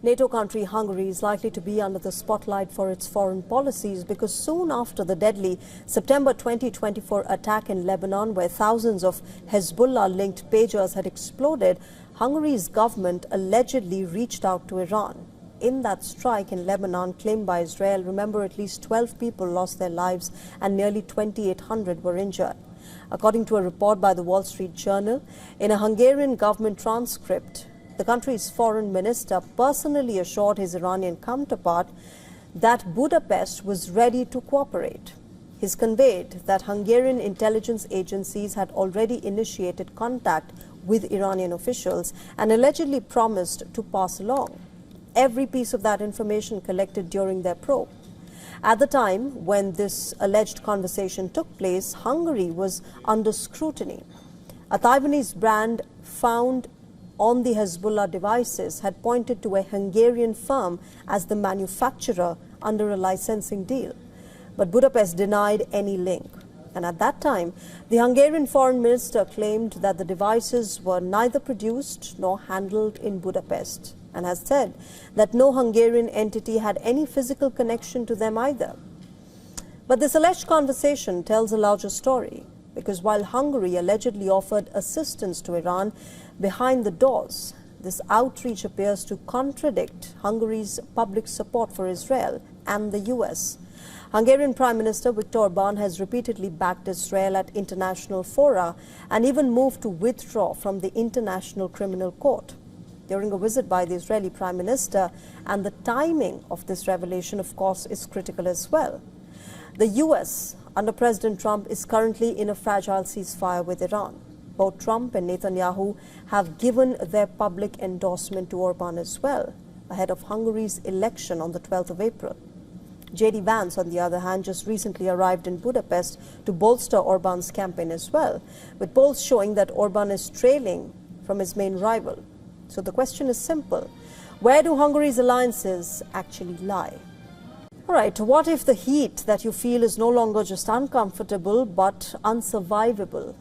NATO country Hungary is likely to be under the spotlight for its foreign policies because soon after the deadly September 2024 attack in Lebanon, where thousands of Hezbollah-linked pagers had exploded, Hungary's government allegedly reached out to Iran. In that strike in Lebanon claimed by Israel, remember, at least 12 people lost their lives and nearly 2,800 were injured. According to a report by the Wall Street Journal, in a Hungarian government transcript, the country's foreign minister personally assured his Iranian counterpart that Budapest was ready to cooperate. He's conveyed that Hungarian intelligence agencies had already initiated contact with Iranian officials and allegedly promised to pass along every piece of that information collected during their probe. At the time when this alleged conversation took place, Hungary was under scrutiny. A Taiwanese brand found on the Hezbollah devices had pointed to a Hungarian firm as the manufacturer under a licensing deal. But Budapest denied any link. And at that time, the Hungarian foreign minister claimed that the devices were neither produced nor handled in Budapest, and has said that no Hungarian entity had any physical connection to them either. But this alleged conversation tells a larger story, because while Hungary allegedly offered assistance to Iran behind the doors, this outreach appears to contradict Hungary's public support for Israel and the US. Hungarian Prime Minister Viktor Orbán has repeatedly backed Israel at international fora and even moved to withdraw from the International Criminal Court. During a visit by the Israeli Prime Minister, and the timing of this revelation, of course, is critical as well. The US, under President Trump, is currently in a fragile ceasefire with Iran. Both Trump and Netanyahu have given their public endorsement to Orbán as well, ahead of Hungary's election on the 12th of April. J.D. Vance, on the other hand, just recently arrived in Budapest to bolster Orbán's campaign as well, with polls showing that Orbán is trailing from his main rival. So the question is simple: where do Hungary's alliances actually lie? All right, what if the heat that you feel is no longer just uncomfortable but unsurvivable?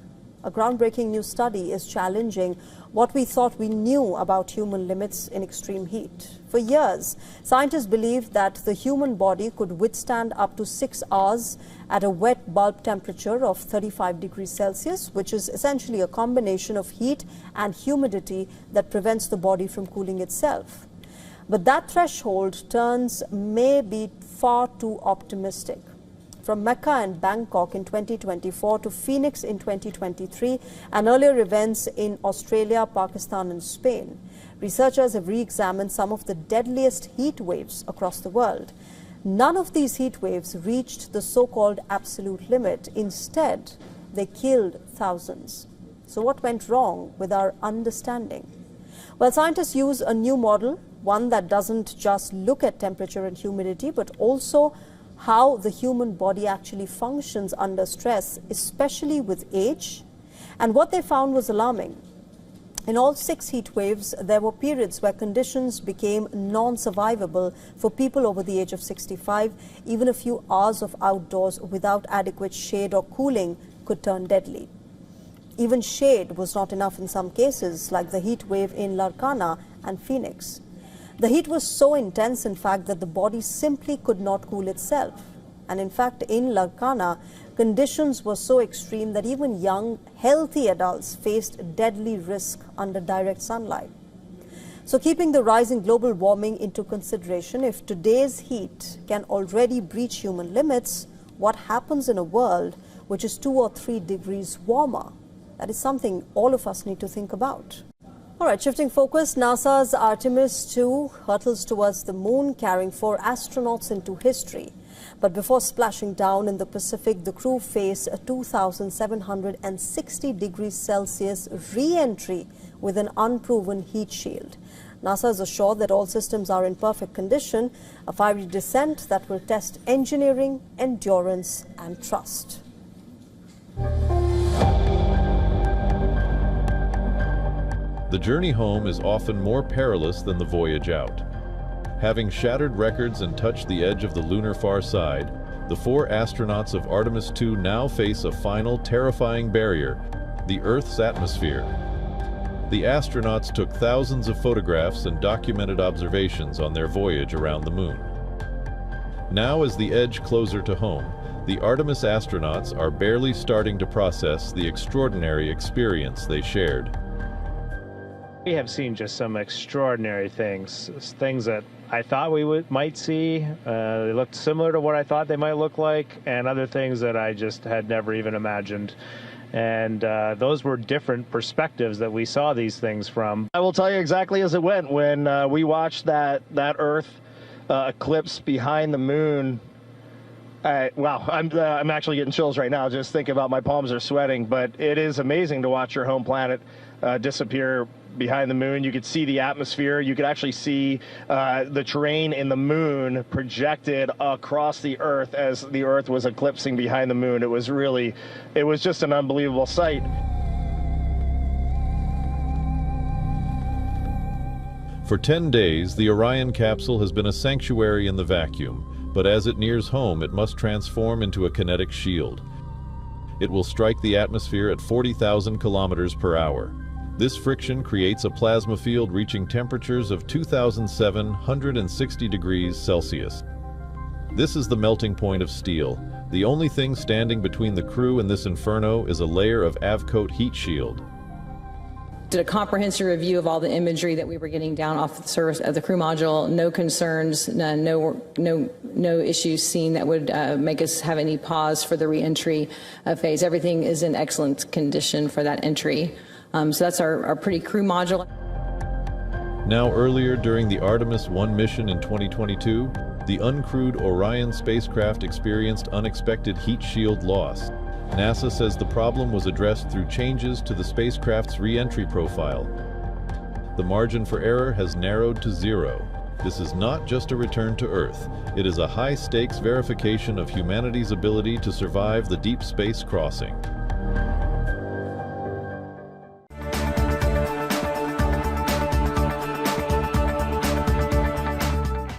A groundbreaking new study is challenging what we thought we knew about human limits in extreme heat. For years, scientists believed that the human body could withstand up to 6 hours at a wet bulb temperature of 35 degrees Celsius, which is essentially a combination of heat and humidity that prevents the body from cooling itself. But that threshold turns may be far too optimistic. From Mecca and Bangkok in 2024 to Phoenix in 2023 and earlier events in Australia, Pakistan and Spain, researchers have re-examined some of the deadliest heat waves across the world. None of these heat waves reached the so-called absolute limit. Instead, they killed thousands. So what went wrong with our understanding? Well, scientists use a new model, one that doesn't just look at temperature and humidity, but also how the human body actually functions under stress, especially with age. And what they found was alarming. In all 6 heat waves, there were periods where conditions became non-survivable for people over the age of 65. Even a few hours of outdoors without adequate shade or cooling could turn deadly. Even shade was not enough in some cases, like the heat wave in Larkana and Phoenix. The heat was so intense, in fact, that the body simply could not cool itself. And in fact, in Larkana, conditions were so extreme that even young, healthy adults faced deadly risk under direct sunlight. So keeping the rising global warming into consideration, if today's heat can already breach human limits, what happens in a world which is 2 or 3 degrees warmer? That is something all of us need to think about. All right, shifting focus, NASA's Artemis 2 hurtles towards the moon, carrying 4 astronauts into history. But before splashing down in the Pacific, the crew face a 2,760 degrees Celsius re-entry with an unproven heat shield. NASA is assured that all systems are in perfect condition, a fiery descent that will test engineering, endurance, and trust. The journey home is often more perilous than the voyage out. Having shattered records and touched the edge of the lunar far side, the 4 astronauts of Artemis 2 now face a final terrifying barrier, the Earth's atmosphere. The astronauts took thousands of photographs and documented observations on their voyage around the moon. Now, as the edge closer to home, the Artemis astronauts are barely starting to process the extraordinary experience they shared. We have seen just some extraordinary things that I thought we might see. They looked similar to what I thought they might look like, and other things that I just had never even imagined. And those were different perspectives that we saw these things from. I will tell you exactly as it went. When we watched that Earth eclipse behind the moon, wow, I'm actually getting chills right now just thinking about. My palms are sweating. But it is amazing to watch your home planet disappear behind the moon. You could see the atmosphere. You could actually see the terrain in the moon projected across the Earth as the Earth was eclipsing behind the moon. It was just an unbelievable sight. For 10 days, the Orion capsule has been a sanctuary in the vacuum, but as it nears home, it must transform into a kinetic shield. It will strike the atmosphere at 40,000 kilometers per hour. This friction creates a plasma field reaching temperatures of 2,760 degrees Celsius. This is the melting point of steel. The only thing standing between the crew and this inferno is a layer of Avcoat heat shield. Did a comprehensive review of all the imagery that we were getting down off the surface of the crew module. No concerns, no issues seen that would make us have any pause for the re-entry phase. Everything is in excellent condition for that entry. So that's our pretty crew module. Now, earlier during the Artemis 1 mission in 2022, the uncrewed Orion spacecraft experienced unexpected heat shield loss. NASA says the problem was addressed through changes to the spacecraft's re-entry profile. The margin for error has narrowed to 0. This is not just a return to Earth. It is a high-stakes verification of humanity's ability to survive the deep space crossing.